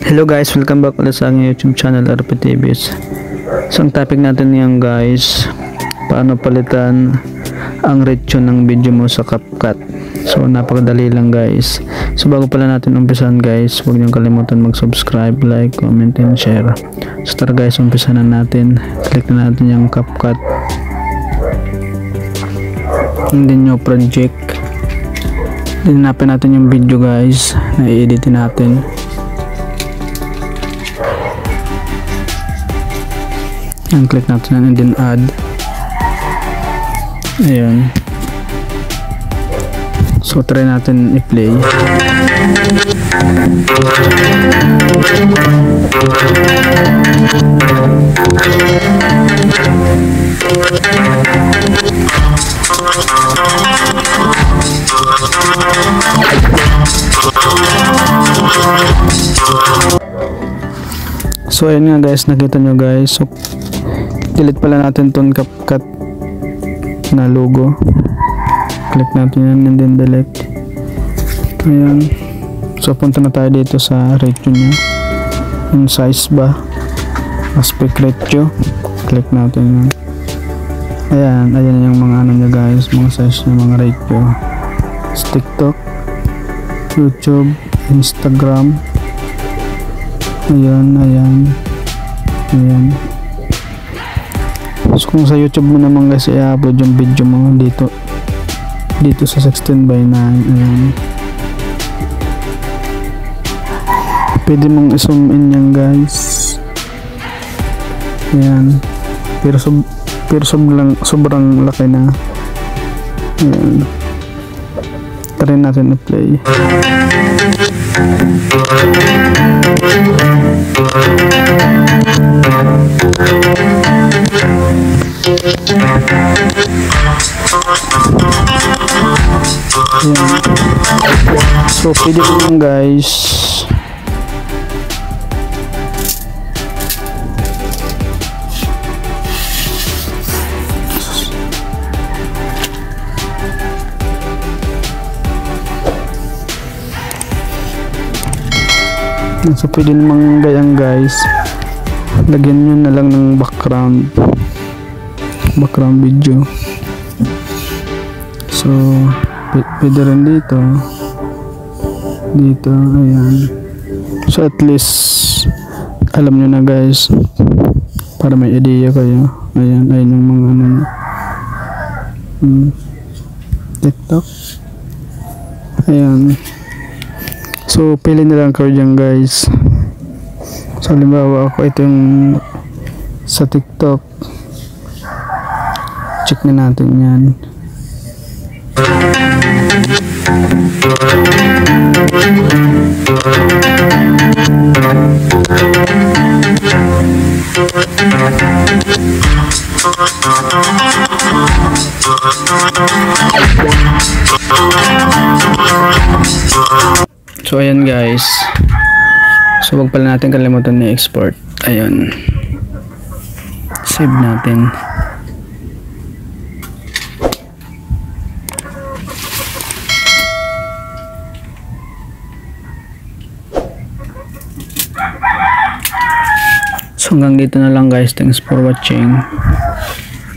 Hello guys, welcome back ulit sa aking YouTube channel RPTVs. So ang topic natin ngayon guys, paano palitan ang rate ng video mo sa CapCut. So napakadali lang guys. So bago pala natin umpisan guys, huwag niyo kalimutan mag-subscribe, like, comment, and share. So tara guys, umpisan na natin. Click na natin yung CapCut, hindi nyo project. Hinapin natin yung video guys na i-editin natin. Ang click natin and then add. Ayan. So try natin i-play. So ayun nga guys, nakita nyo guys. So delete pala natin tong CapCut na logo. Click natin yan and then delete. Ayan. So punta na tayo dito sa ratio nya, yung size ba, aspect ratio. Click natin yan. Ayan, ayan yung mga ano nya guys, mga size nya, mga ratio. TikTok, YouTube, Instagram. Ayan, ayan, ayan. So kung sa YouTube mo naman guys, i-upload yung video mo dito sa 16:9. Ayan. Pwede mong i-zoom in yan guys. Ayan. Pero sobrang laki na. Ayan. Try natin i-play. Ayan. So pwede naman guys. So pwede namang gayang guys, lagyan nyo na lang ng background video. So pwede rin dito, ayan. So at least alam nyo na guys, para may idea kayo. Ayan, ayan yung mga ano, TikTok. Ayan. So pili na lang kayo dyan guys. So halimbawa ako, ito yung sa TikTok. Check na natin yan. So ayan guys. So wag pala natin kalimutan na export. Ayun. Save natin. So hanggang dito na lang guys. Thanks for watching.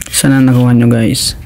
Sana nakuha nyo guys.